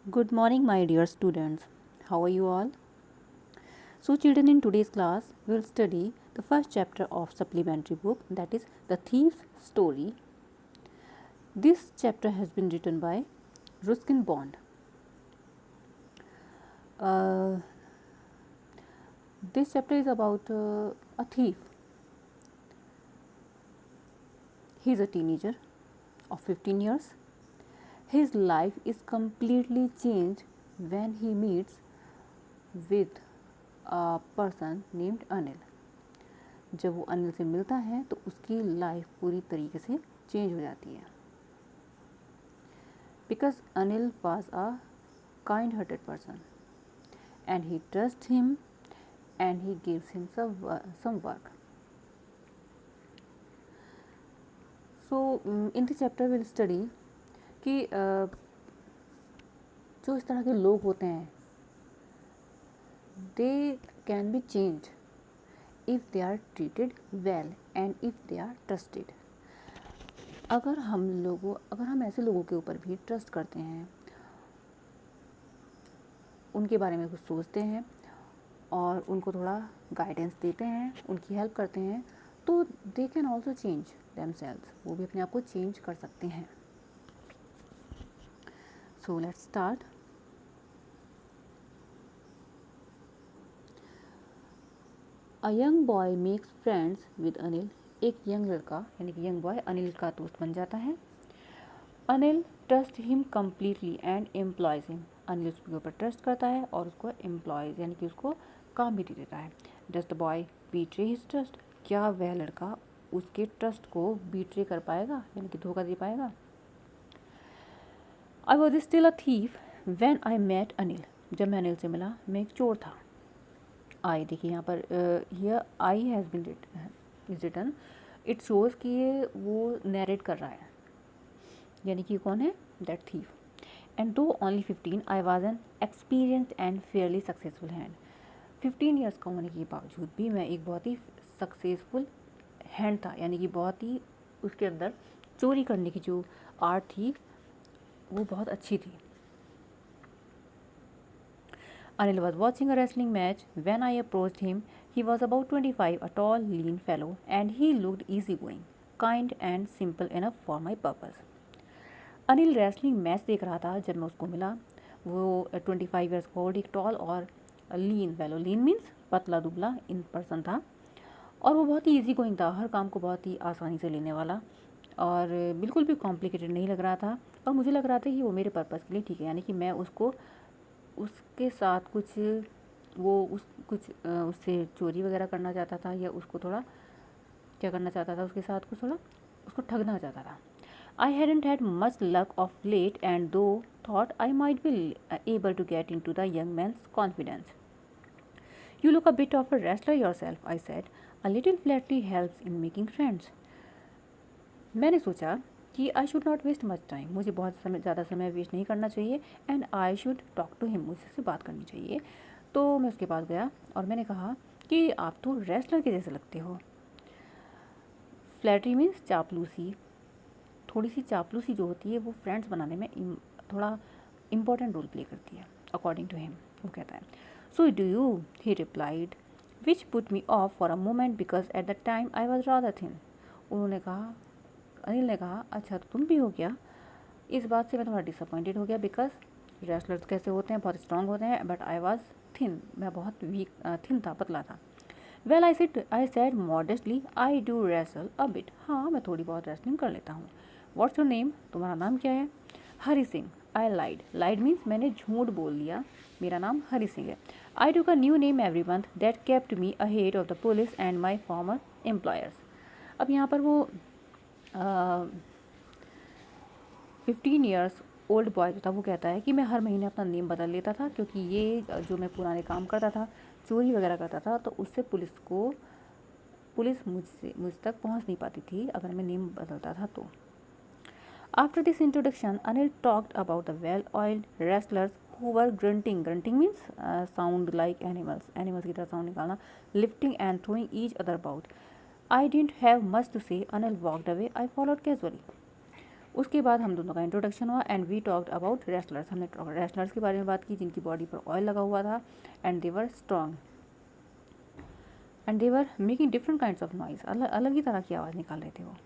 Good morning, my dear students. How are you all? So, children, in today's class, we will study the first chapter of supplementary book, that is The Thief's Story. This chapter has been written by Ruskin Bond. Uh, this chapter is about a thief. He is a teenager of 15 years. His life is completely changed when he meets with a person named Anil. जब वो अनिल से मिलता है तो उसकी life पूरी तरीके से चेंज हो जाती है, because Anil was a kind hearted person and he trust him and he gives him some work. So in this chapter will study कि जो इस तरह के लोग होते हैं they can be change if they are treated well and if they are trusted. अगर हम ऐसे लोगों के ऊपर भी ट्रस्ट करते हैं, उनके बारे में कुछ सोचते हैं और उनको थोड़ा गाइडेंस देते हैं, उनकी हेल्प करते हैं, तो they can also change themselves. वो भी अपने आप को चेंज कर सकते हैं. So let's start. A young boy makes friends with Anil. एक यंग लड़का यानी कि यंग बॉय अनिल का दोस्त बन जाता है. Anil trust him completely and employees him. Anil उसके ऊपर ट्रस्ट करता है और उसको एम्प्लॉयज यानी कि उसको काम भी दे देता है. Does the boy betray his trust. क्या वह लड़का उसके ट्रस्ट को बीट्रे कर पाएगा यानी कि धोखा दे पाएगा. I was still a thief when I met Anil. जब मैं अनिल से मिला मैं एक चोर था. आई देखिए यहाँ पर here I has been written. It shows कि ये वो नरेट कर रहा है, यानी कि कौन है, दैट थीफ. एंड दो only 15 I was an experienced and Fairlie successful hand. 15 years का होने के बावजूद भी मैं एक बहुत ही सक्सेसफुल हैंड था, यानी कि बहुत ही उसके अंदर चोरी करने की जो आर्ट थी वो बहुत अच्छी थी. Anil was watching a wrestling match. When I approached him, he was about 25, a tall, lean fellow, and he looked easygoing, kind and simple enough for my purpose. Anil wrestling match देख रहा था जब मैं उसको मिला. वो 25 ईयर्स ओल्ड, एक toll और लीन फेलो. लीन मीन्स पतला दुबला इन पर्सन था और वो बहुत ही ईजी गोइंग था, हर काम को बहुत ही आसानी से लेने वाला और बिल्कुल भी कॉम्प्लिकेटेड नहीं लग रहा था. और मुझे लग रहा था कि वो मेरे पर्पज़ के लिए ठीक है, यानी कि मैं उसके साथ उससे चोरी वगैरह करना चाहता था या उसको थोड़ा क्या करना चाहता था, उसके साथ कुछ थोड़ा उसको ठगना चाहता था. I hadn't had much luck of late and though thought I might be able to get into the young man's confidence. You look a bit of a wrestler yourself, I said. A little flattery helps in making friends. मैंने सोचा कि I should not waste much time. मुझे बहुत ज़्यादा समय waste नहीं करना चाहिए. And I should talk to him. मुझसे बात करनी चाहिए. तो मैं उसके पास गया और मैंने कहा कि आप तो रेस्लर के जैसे लगते हो. फ्लैटरी मीन्स चापलूसी. थोड़ी सी चापलूसी जो होती है वो फ्रेंड्स बनाने में थोड़ा इम्पॉर्टेंट रोल प्ले करती है, अकॉर्डिंग टू हिम. वो कहता है. So do you, he replied, which put me of for a moment because at the time I was rather thin. उन्होंने कहा, अनिल ने कहा, अच्छा तो तुम भी हो क्या. इस बात से मैं थोड़ा डिसअपॉइंटेड हो गया, बिकॉज रेसलर्स कैसे होते हैं, बहुत स्ट्रांग होते हैं, बट आई वॉज थिन. मैं बहुत वीक थिन था, पतला था. Well I said modestly, I do wrestle a bit. हाँ मैं थोड़ी बहुत रेसलिंग कर लेता हूँ. व्हाट्स योर नेम, तुम्हारा नाम क्या है. हरी सिंह. आई लाइड. लाइड मीन्स मैंने झूठ बोल दिया, मेरा नाम हरी सिंह है. I took a new name every month that kept me ahead of the police and my former employers. अब यहाँ पर वो 15 ईयर्स ओल्ड बॉय जो था वो कहता है कि मैं हर महीने अपना नेम बदल लेता था, क्योंकि ये जो मैं पुराने काम करता था, चोरी वगैरह करता था, तो उससे पुलिस मुझ तक पहुंच नहीं पाती थी अगर मैं नेम बदलता था तो. After this introduction Anil talked about the well oiled wrestlers who were grunting. Grunting means sound like animals की तरह साउंड निकालना. Lifting and throwing each other about. I didn't have much to say. Anil walked away. I followed casually. उसके बाद हम दोनों का introduction हुआ and we talked about wrestlers. हमने रेसलर्स के बारे में बात की जिनकी बॉडी पर ऑयल लगा हुआ था and they were strong and they were making different kinds of noise, अलग अलग ही तरह की आवाज़ निकाल रहे थे वो।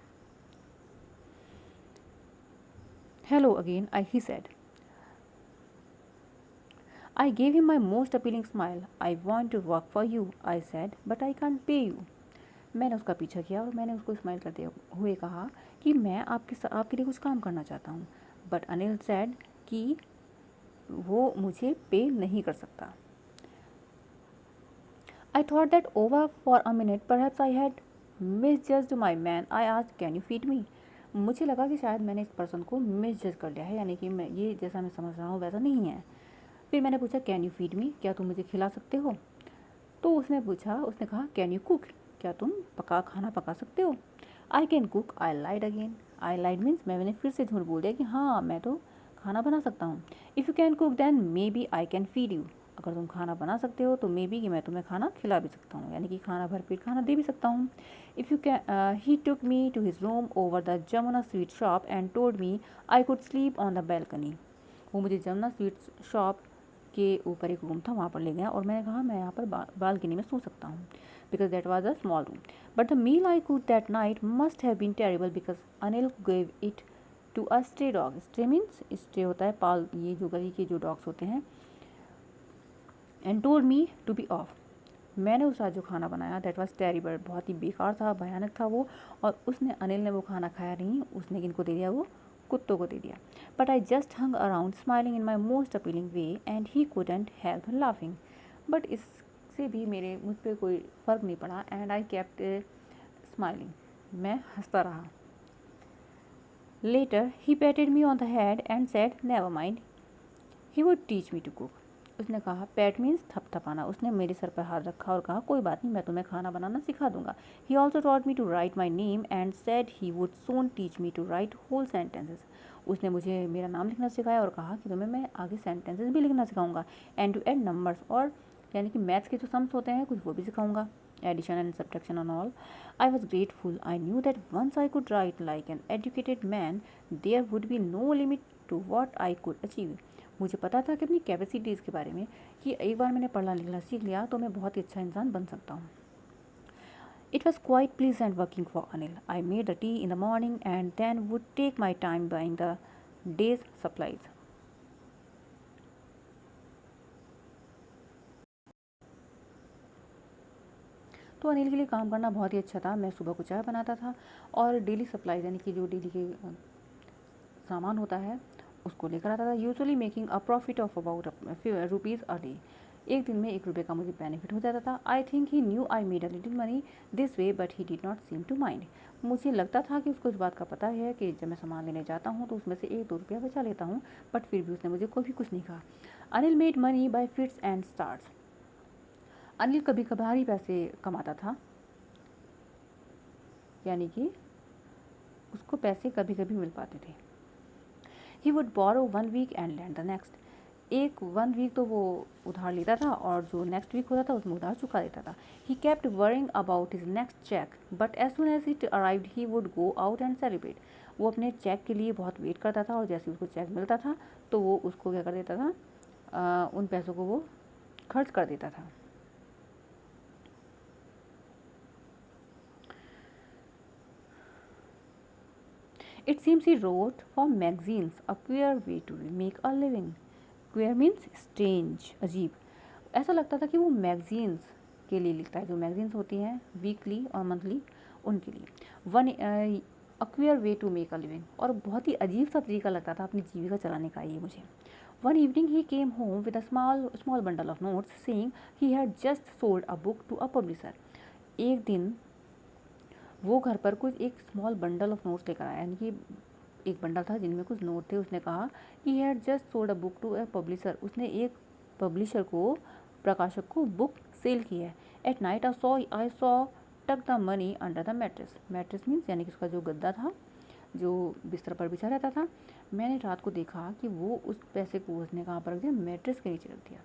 Hello again I he said. I gave him my most appealing smile. I want to work for you, I said, but I can't pay you. मैंने उसका पीछा किया और मैंने उसको स्माइल करते हुए कहा कि मैं आपके लिए कुछ काम करना चाहता हूँ, बट अनिल सेड कि वो मुझे पे नहीं कर सकता। I thought that over for a minute. Perhaps I had misjudged my man. I asked, "Can you feed me?" मुझे लगा कि शायद मैंने इस पर्सन को मिसजज कर लिया है, यानी कि मैं ये जैसा मैं समझ रहा हूँ वैसा नहीं है। फिर मैंने पूछा, "कैन यू फीड मी?" क्या तुम मुझे खिला सकते हो? तो उसने कहा, "कैन यू कुक?" क्या तुम खाना पका सकते हो? I can cook, I lied again. I lied means मैंने फिर से झूठ बोल दिया कि हाँ मैं तो खाना बना सकता हूँ। If you can cook then maybe I can feed you. अगर तुम खाना बना सकते हो तो मे बी कि मैं तुम्हें खाना खिला भी सकता हूँ, यानी कि खाना भरपेट खाना दे भी सकता हूँ। If you can he took me to his room over the Jamuna sweet shop and told me I could sleep on the balcony. वो मुझे जमुना स्वीट शॉप के ऊपर एक रूम था, वहाँ पर ले गया और मैंने कहा मैं यहाँ पर बालकनी में सो सकता हूँ, because that was a small room. But the meal I could that night must have been terrible because Anil gave it to a stray dog. Stray means stray होता है ये जो गली के जो डॉग्स होते हैं। And told me to be off. मैंने उस रात जो खाना बनाया दैट वॉज टेरिबल, बहुत ही बेकार था, भयानक था वो। और अनिल ने वो खाना खाया नहीं, उसने किनको दे दिया, वो कुत्तों को दे दिया। But I just hung around smiling in my most appealing way and he couldn't help laughing. But इससे भी मुझ पर कोई फ़र्क नहीं पड़ा एंड आई केप्ट स्माइलिंग, मैं हंसता रहा। Later he patted me on the head and said never mind, he would teach me to cook. उसने कहा, पैट मीन्स थपथपाना। उसने मेरे सर पर हाथ रखा और कहा, कोई बात नहीं, मैं तुम्हें खाना बनाना सिखा दूंगा। He also taught me to write my name and said he would soon teach me to write whole sentences. उसने मुझे मेरा नाम लिखना सिखाया और कहा कि तुम्हें मैं आगे सेंटेंसेस भी लिखना सिखाऊंगा। एंड टू एड नंबर्स, और यानी कि मैथ्स के जो सम्स होते हैं कुछ वो भी सिखाऊंगा, addition and subtraction and all. I was grateful. I knew that once I could write like an educated man there would be no limit to what I could achieve. मुझे पता था कि अपनी कैपेसिटीज़ के बारे में कि एक बार मैंने पढ़ना लिखना सीख लिया तो मैं बहुत ही अच्छा इंसान बन सकता हूँ। It was quite pleasant working for Anil. I made the tea in the morning and then would take my time buying the day's supplies. तो अनिल के लिए काम करना बहुत ही अच्छा था। मैं सुबह को चाय बनाता था और डेली सप्लाईज यानी कि जो डेली के सामान होता है उसको लेकर आता था, usually making a profit of about rupees a day. एक दिन में 1 रुपये का मुझे बेनिफिट हो जाता था। I think he knew I made a little money this way but he did not seem to mind. मुझे लगता था कि उसको इस बात का पता है कि जब मैं सामान लेने जाता हूँ तो उसमें से 1-2 रुपया बचा लेता हूँ, बट फिर भी उसने मुझे कभी कुछ नहीं कहा। Anil made money by fits and starts. Anil कभी कभार ही पैसे कमाता था, यानी कि उसको पैसे कभी कभी मिल पाते थे। He would borrow 1 week and lend the next. 1 week तो वो उधार लेता था और जो नेक्स्ट वीक होता था उसमें उधार चुका देता था। He kept worrying about his next cheque but as soon as it arrived he would go out and celebrate. वो अपने चेक के लिए बहुत वेट करता था और जैसे उसको चेक मिलता था तो वो उसको क्या कर देता था, उन पैसों को वो खर्च कर देता था। It seems he wrote for magazines, a queer way to make a living. Queer means strange, अजीब। ऐसा लगता था कि वो मैगजीन्स के लिए लिखता है, जो मैगजीन्स होती हैं वीकली और मंथली उनके लिए। One a queer way to make a living, और बहुत ही अजीब सा तरीका लगता था अपनी जीविका चलाने का ये मुझे। One evening he came home with a small bundle of notes saying he had just sold a book to a publisher. एक दिन वो घर पर कुछ एक स्मॉल बंडल ऑफ नोट्स लेकर आया, यानी कि एक बंडल था जिनमें कुछ नोट थे। उसने कहा he had just sold a book to a publisher. उसने एक पब्लिशर को, प्रकाशक को बुक सेल की है। एट नाइट आई सॉ टक the money under the mattress. Mattress means यानी कि उसका जो गद्दा था, जो बिस्तर पर बिछा रहता था। मैंने रात को देखा कि वो उस पैसे को उसने कहाँ पर रख दिया, मैट्रेस के नीचे रख दिया।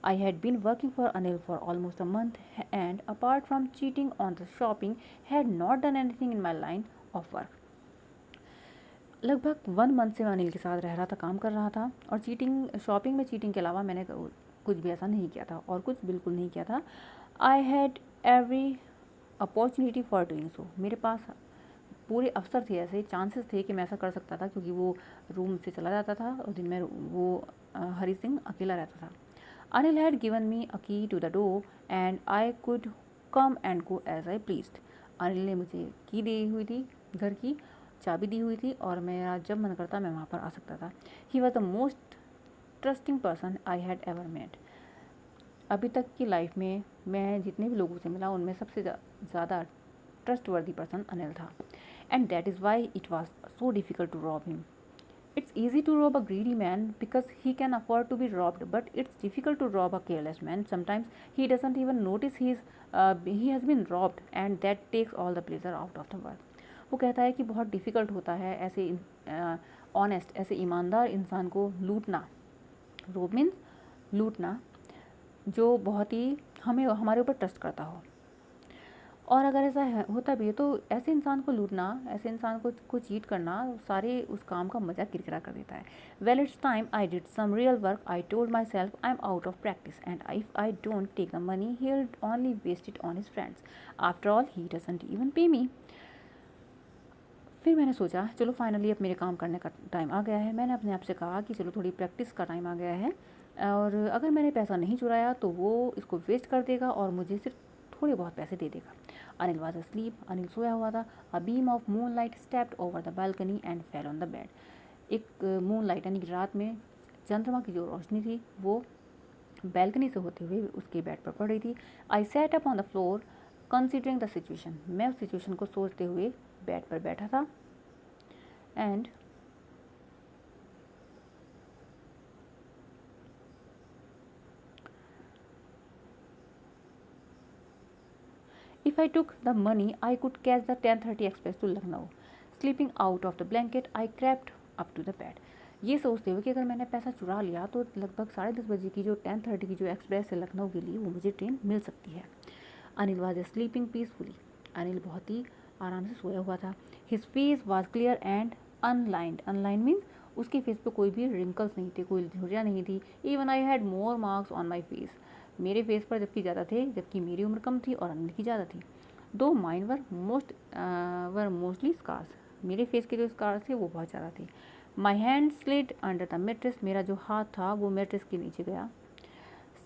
I had been working for Anil for almost a month and apart from cheating on the shopping had not done anything in my line of work. लगभग 1 मंथ से मैं अनिल के साथ रह रहा था, काम कर रहा था, और शॉपिंग में चीटिंग के अलावा मैंने कुछ भी ऐसा नहीं किया था, और कुछ बिल्कुल नहीं किया था। I had every opportunity for doing so. मेरे पास पूरे अवसर थे, ऐसे चांसेस थे कि मैं ऐसा कर सकता था, क्योंकि वो रूम से चला जाता था और दिन में वो हरी सिंह अकेला रहता था। Anil had given me a key to the door and I could come and go as I pleased. Anil ने मुझे की दी हुई थी, घर की चाबी दी हुई थी, और मेरा जब मन करता मैं वहाँ पर आ सकता था। He was the most trusting person I had ever met. अभी तक की लाइफ में मैं जितने भी लोगों से मिला उनमें सबसे ज़्यादा ट्रस्टवर्दी पर्सन अनिल था। And that is why it was so difficult to rob him. It's easy to rob a greedy man because he can afford to be robbed, but it's difficult to rob a careless man. Sometimes he doesn't even notice he has been robbed, and that takes all the pleasure out of the world. वो कहता है कि बहुत difficult होता है ऐसे honest, ऐसे ईमानदार इंसान को लूटना। रोब मीन्स लूटना, जो बहुत ही हमें हमारे ऊपर ट्रस्ट करता हो। और अगर ऐसा होता भी है तो ऐसे इंसान को लूटना, ऐसे इंसान को चीट करना, सारे उस काम का मज़ा किरकिरा कर देता है। Well it's time I did some real work. I told myself I am out of practice and if I don't take the money he will only waste it on his friends. After all he doesn't even pay me. फिर मैंने सोचा चलो finally अब मेरे काम करने का time आ गया है। मैंने अपने आप से कहा कि चलो थोड़ी प्रैक्टिस का टाइम आ गया है, और अगर मैंने पैसा नहीं चुराया तो वो इसको वेस्ट कर देगा और मुझे सिर्फ थोड़े बहुत पैसे दे देगा। Anil was asleep. अनिल सोया हुआ था। A beam of moonlight stepped over the balcony and fell on the bed. एक मून लाइट यानी कि रात में चंद्रमा की जो रोशनी थी वो बैल्कनी से होते हुए उसके बेड पर पड़ रही थी। I sat up on the floor considering the situation. मैं उस सिचुएशन को सोचते हुए बेड पर बैठा था। And if I took the money, I could catch the 10:30 express to Lucknow. Sleeping out of the blanket, I crept up to the bed. ये सोचते हुए कि अगर मैंने पैसा चुरा लिया तो लगभग 10:30 बजे की जो 10:30 की जो एक्सप्रेस है लखनऊ के लिए, वो मुझे ट्रेन मिल सकती है। Anil was sleeping peacefully. Anil बहुत ही आराम से सोया हुआ था। His face was clear and unlined. Online means उसके फेस पे कोई भी रिंकल्स नहीं थे, कोई झुर्रियाँ नहीं थी। Even I had more marks on my face. मेरे फेस पर जबकि ज़्यादा थे, जबकि मेरी उम्र कम थी और अनिल की ज़्यादा थी। दो माइन वर मोस्टली स्कार्स। मेरे फेस के जो स्कार्स थे वो बहुत ज़्यादा थे। My hand slid under the mattress. मेरा जो हाथ था वो मेट्रेस के नीचे गया।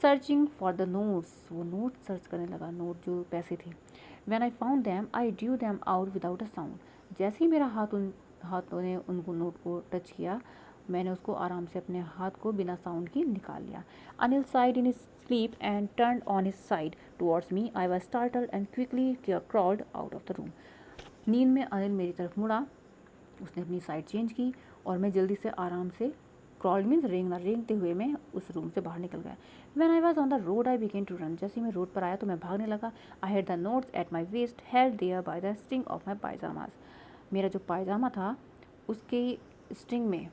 Searching for the notes. वो नोट सर्च करने लगा, नोट जो पैसे थे। When I found them I due them out without a sound. जैसे ही मेरा हाथों ने उनको नोट को टच किया, मैंने उसको आराम से अपने हाथ को बिना साउंड के निकाल लिया। Anil side in his sleep and turn on his side towards me. I was startled and quickly crawled out of the room. नींद में अनिल मेरी तरफ मुड़ा, उसने अपनी साइड चेंज की और मैं जल्दी से आराम से, क्रॉल्ड मीन्स रेंगते हुए मैं उस रूम से बाहर निकल गया। When I was on the road I began to run. जैसे ही मैं रोड पर आया तो मैं भागने लगा। I had the notes at my waist held there by the string of my pyjamas. मेरा जो पायजामा था उसके स्ट्रिंग में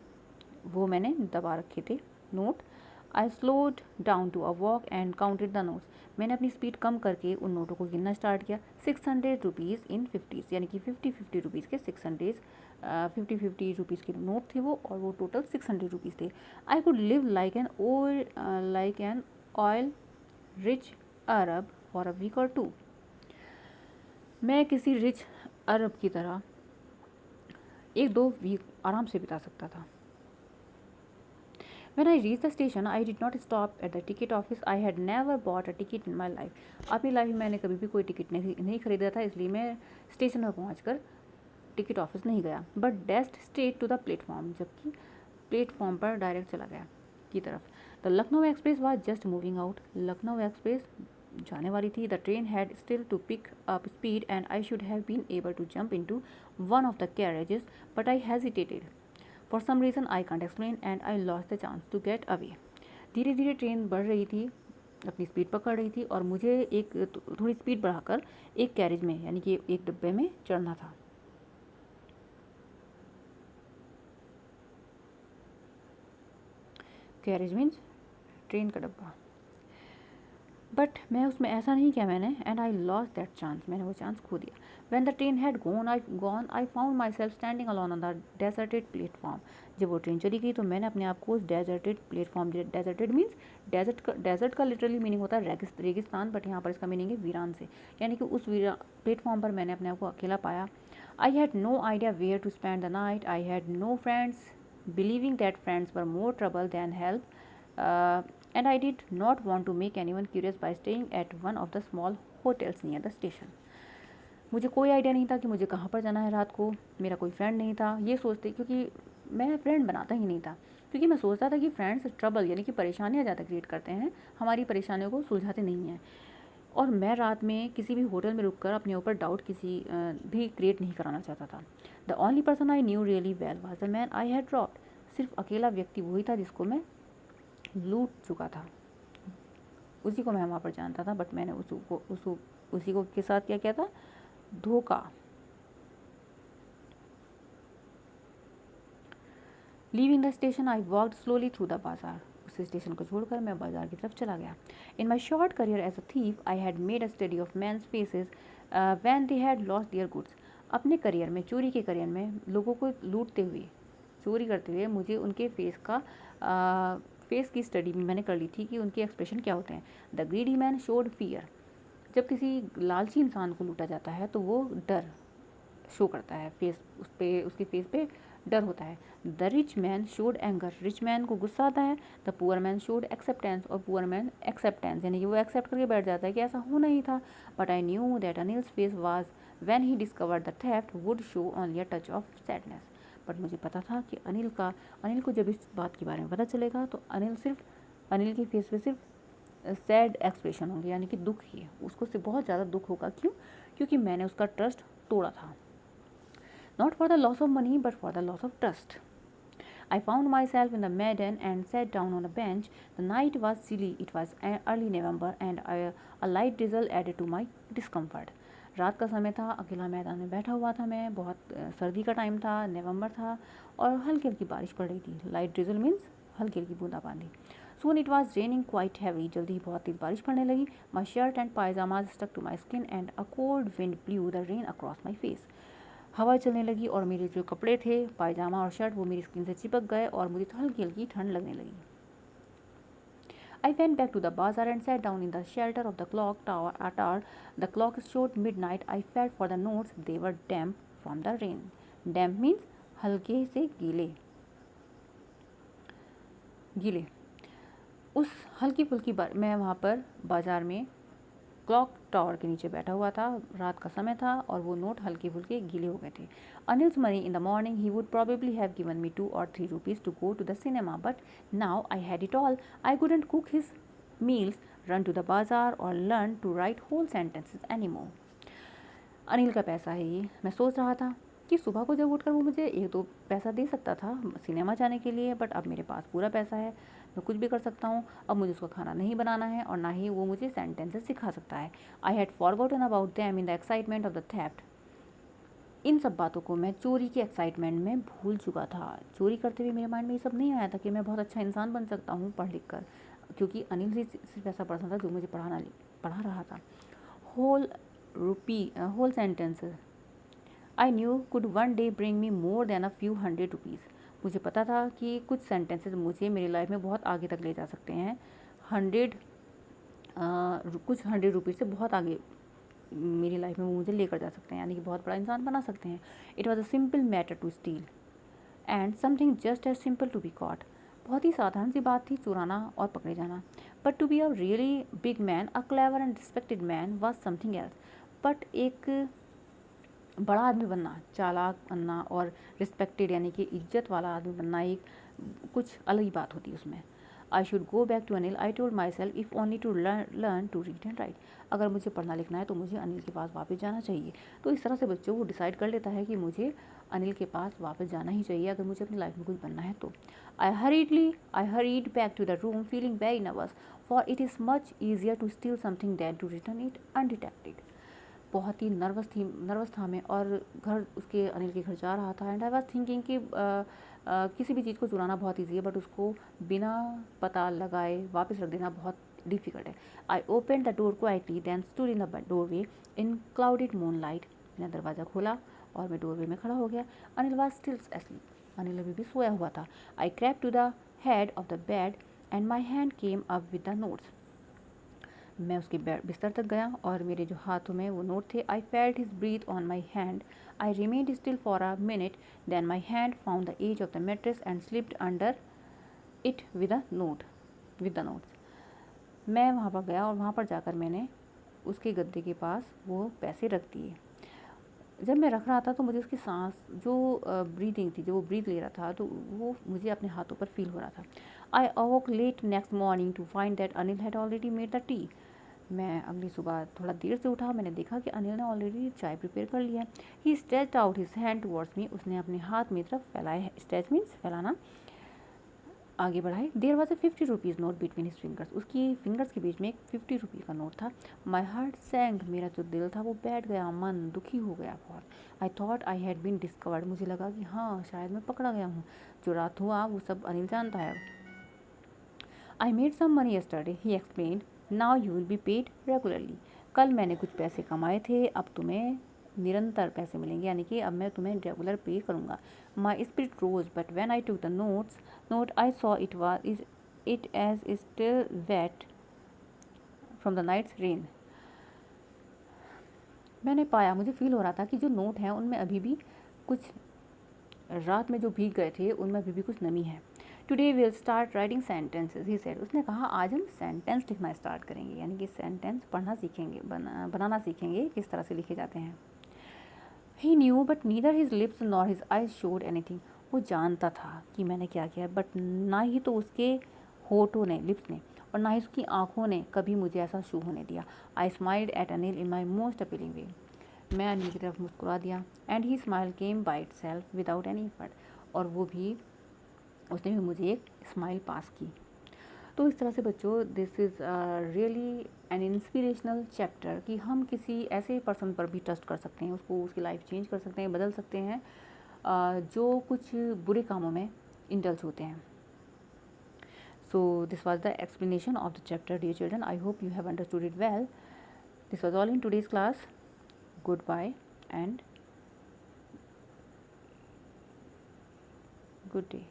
वो मैंने दबा रखे थे note. I slowed down to a walk and counted the notes. मैंने अपनी स्पीड कम करके उन नोटों को गिनना स्टार्ट किया। 600 रुपीज़ इन 50s, यानी कि 50 रुपीज़ के 600, 50 रुपीज़ के नोट थे वो, और वो टोटल 600 रुपीज़ थे। I could live like an oil rich Arab for a week or two. मैं किसी रिच अरब की तरह 1-2 वीक आराम से बिता सकता था। When I reached the station, I did not stop at the ticket office. I had never bought a ticket in my life. अपनी लाइफ में मैंने कभी भी कोई टिकट नहीं खरीदा था, इसलिए मैं स्टेशन पर पहुंचकर टिकट ऑफिस नहीं गया। But dashed straight to the platform, जबकि प्लेटफॉर्म पर डायरेक्ट चला गया की तरफ। The Lucknow express was just moving out. Lucknow express जाने वाली थी। The train had still to pick up speed and I should have been able to jump into one of the carriages, but I hesitated. For some reason I can't explain and I lost the chance to get away. धीरे धीरे train बढ़ रही थी, अपनी speed पकड़ रही थी, और मुझे एक थोड़ी स्पीड बढ़ाकर एक कैरेज में, यानी कि एक डिब्बे में चढ़ना था। कैरेज मीन्स ट्रेन का डब्बा। बट मैं उसमें ऐसा नहीं किया मैंने, and I lost that chance. मैंने वो चांस खो दिया। When the train had gone, I found myself standing alone on the deserted platform. जब वो ट्रेन चली गई तो मैंने अपने आप को उस deserted platform, deserted means desert का लिटरली मीनिंग होता है रेगिस्तान, बट यहाँ पर इसका मीनिंग है वीरान से, यानी कि उस प्लेटफॉर्म पर मैंने अपने आप को अकेला पाया. I had no idea where to spend the night. I had no friends, believing that friends were more trouble than help, and I did not want to make anyone curious by staying at one of the small hotels near the station. मुझे कोई idea नहीं था कि मुझे कहाँ पर जाना है रात को. मेरा कोई फ्रेंड नहीं था, ये सोचते, क्योंकि मैं फ्रेंड बनाता ही नहीं था, क्योंकि मैं सोचता था कि फ्रेंड्स ट्रबल यानी कि परेशानियाँ ज़्यादा क्रिएट करते हैं, हमारी परेशानियों को सुलझाते नहीं हैं. और मैं रात में किसी भी होटल में रुककर अपने ऊपर डाउट किसी भी क्रिएट नहीं कराना चाहता था. The only person I knew really well was the man I had robbed. सिर्फ अकेला व्यक्ति वही था जिसको मैं लूट चुका था, उसी को मैं वहाँ पर जानता था, बट मैंने उसी को के साथ क्या किया था, धोखा. Leaving the station I walked slowly through the बाजार. उस स्टेशन को छोड़कर मैं बाजार की तरफ चला गया. In my short career as a thief I had made a study of men's faces when they had lost their goods. अपने करियर में, चोरी के करियर में, लोगों को लूटते हुए, चोरी करते हुए मुझे उनके फेस की स्टडी भी मैंने कर ली थी कि उनके एक्सप्रेशन क्या होते हैं. The greedy man showed fear. जब किसी लालची इंसान को लूटा जाता है तो वो डर शो करता है, उसके फेस पे डर होता है. The rich man showed anger. Rich man को गुस्सा आता है. The poor man showed acceptance. और पुअर मैन एक्सेप्टेंस यानी कि वो एक्सेप्ट करके बैठ जाता है कि ऐसा होना ही था. But I knew that Anil's face was when he discovered the theft would show only a touch of sadness. But मुझे पता था कि अनिल को जब इस बात के बारे में पता चलेगा तो अनिल के फेस पे सिर्फ सैड एक्सप्रेशन होंगे, यानी कि दुख ही, उसको से बहुत ज़्यादा दुख होगा. क्यों? क्योंकि मैंने उसका ट्रस्ट तोड़ा था. Not for the loss of money, but for the loss of trust. I found myself in the Maidan and sat down on a bench. The night was chilly. It was early November and a light drizzle added to my discomfort. रात का समय था, अकेला मैदान में बैठा हुआ था मैं. बहुत सर्दी का टाइम था, नवंबर था और हल्की हल्की बारिश पड़ रही थी. लाइट ड्रिजल मीन्स हल्की हल्की बूंदाबांदी. Soon it was raining quite heavy. जल्दी ही बहुत तेज बारिश पड़ने लगी. My shirt and pajamas stuck to my skin and a cold wind blew the rain across my face. हवा चलने लगी और मेरे जो कपड़े थे, पायजामा और शर्ट, वो मेरी स्किन से चिपक गए और मुझे तो हल्की हल्की ठंड लगने लगी. I went back to the bazaar and sat down in the shelter of the clock tower. The clock showed midnight. I felt for the notes. They were damp from the rain. Damp means हल्के से गीले. उस हल्की फुल्की मैं वहाँ पर बाज़ार में क्लॉक टावर के नीचे बैठा हुआ था. रात का समय था और वो नोट हल्के फुल्के गीले हो गए थे. Anil's money in the morning he would probably have given me 2 or 3 rupees to go to the cinema, but now I had it all. I couldn't cook his meals, run to the bazaar or learn to write whole sentences any more. Anil का पैसा है ये. मैं सोच रहा था कि सुबह को जब उठकर वो मुझे 1-2 पैसा दे सकता था सिनेमा जाने के लिए, बट अब मेरे पास पूरा पैसा है, मैं कुछ भी कर सकता हूँ. अब मुझे उसका खाना नहीं बनाना है और ना ही वो मुझे सेंटेंसेस सिखा सकता है. I had forgotten about them in the excitement of the theft. इन सब बातों को मैं चोरी के एक्साइटमेंट में भूल चुका था. चोरी करते हुए मेरे माइंड में ये सब नहीं आया था कि मैं बहुत अच्छा इंसान बन सकता हूँ पढ़ लिख कर, क्योंकि अनिल ही सिर्फ ऐसा पर्सन था जो मुझे पढ़ा रहा था. Whole sentences I knew could one day bring me more than a few hundred rupees. मुझे पता था कि कुछ सेंटेंसेस मुझे मेरी लाइफ में बहुत आगे तक ले जा सकते हैं. कुछ 100 रुपीज़ से बहुत आगे मेरी लाइफ में वो मुझे लेकर जा सकते हैं, यानी कि बहुत बड़ा इंसान बना सकते हैं. It was a simple matter to steal and something just as simple to be caught. बहुत ही साधारण सी बात थी चुराना और पकड़े जाना. But to be a really big man, a clever and respected man was something else. But एक बड़ा आदमी बनना, चालाक बनना और रिस्पेक्टेड यानी कि इज्जत वाला आदमी बनना एक कुछ अलग ही बात होती है उसमें. I should go back to Anil. I told myself if only to learn to read and write. अगर मुझे पढ़ना लिखना है तो मुझे अनिल के पास वापस जाना चाहिए. तो इस तरह से बच्चों को डिसाइड कर लेता है कि मुझे अनिल के पास वापस जाना ही चाहिए अगर मुझे अपनी लाइफ में कुछ बनना है तो. I hurried back to the room feeling very nervous, for it is much easier to steal something that to return it undetected. बहुत ही नर्वस था मैं और उसके अनिल के घर जा रहा था. एंड आई वॉज थिंकिंग कि किसी भी चीज़ को चुराना बहुत ईजी है, बट उसको बिना पता लगाए वापस रख देना बहुत डिफ़िकल्ट है. I open the door quietly then stood in the doorway in clouded moonlight. उसने दरवाज़ा खोला और मैं डोरवे में खड़ा हो गया। Anil was still asleep. Anil अभी भी सोया हुआ था. I crept to the head of the bed and my hand came up with the notes. मैं उसके बिस्तर तक गया और मेरे जो हाथों में वो नोट थे. I felt his breath on my hand. I remained still for a minute. Then my hand found the edge of the mattress and slipped under it with the notes. मैं वहाँ पर गया और वहाँ पर जाकर मैंने उसके गद्दे के पास वो पैसे रख दिए. जब मैं रख रहा था तो मुझे उसकी सांस जो ब्रीदिंग थी, जो वो ब्रीथ ले रहा था, तो वो मुझे अपने हाथों पर फील हो रहा था. I awoke late next morning to find that Anil had already made the tea. मैं अगली सुबह थोड़ा देर से उठा. मैंने देखा कि अनिल ने ऑलरेडी चाय प्रिपेयर कर लिया. He stretched out his hand towards me. उसने अपने हाथ मेरी तरफ फैलाए. स्ट्रेच मीन्स फैलाना. आगे बढ़ाए. There was a 50 rupees note between his fingers. उसकी फिंगर्स के बीच में एक 50 रुपये का नोट था. My heart sank. मेरा जो दिल था वो बैठ गया. मन दुखी हो गया बहुत. I thought I had been discovered. मुझे लगा कि हाँ, शायद मैं पकड़ा गया हूँ. जो रात हुआ वो सब अनिल जानता है. I made some money yesterday, he explained. Now you will be paid regularly. कल मैंने कुछ पैसे कमाए थे, अब तुम्हें निरंतर पैसे मिलेंगे, यानी कि अब मैं तुम्हें रेगुलर पे करूँगा. My spirit rose but when I took the note I saw it as still wet from the night's rain. मैंने पाया, मुझे फील हो रहा था कि जो नोट हैं उनमें अभी भी कुछ, रात में जो भीग गए थे उनमें अभी भी कुछ नमी है. Today will start writing sentences, he said. उसने कहा आज हम सेंटेंस लिखना स्टार्ट करेंगे, यानी कि सेंटेंस पढ़ना सीखेंगे, बनाना सीखेंगे, किस तरह से लिखे जाते हैं. He knew but neither his lips nor his eyes showed anything. वो जानता था कि मैंने क्या किया, बट ना ही तो उसके होठों ने, लिप्स ने, और ना ही उसकी आंखों ने कभी मुझे ऐसा शो होने दिया. I smiled at Anil in my most appealing way. मैं अनिल की तरफ मुस्कुरा दिया. And he smile came by itself without any effort. और वो भी, उसने भी मुझे एक स्माइल पास की. तो इस तरह से बच्चों, this is really an inspirational chapter कि हम किसी ऐसे पर्सन पर भी ट्रस्ट कर सकते हैं, उसको, उसकी लाइफ चेंज कर सकते हैं, बदल सकते हैं, जो कुछ बुरे कामों में इंडल्ज होते हैं. So this was the explanation of the chapter, dear children. I hope you have understood it well. This was all in today's class. Goodbye and good day.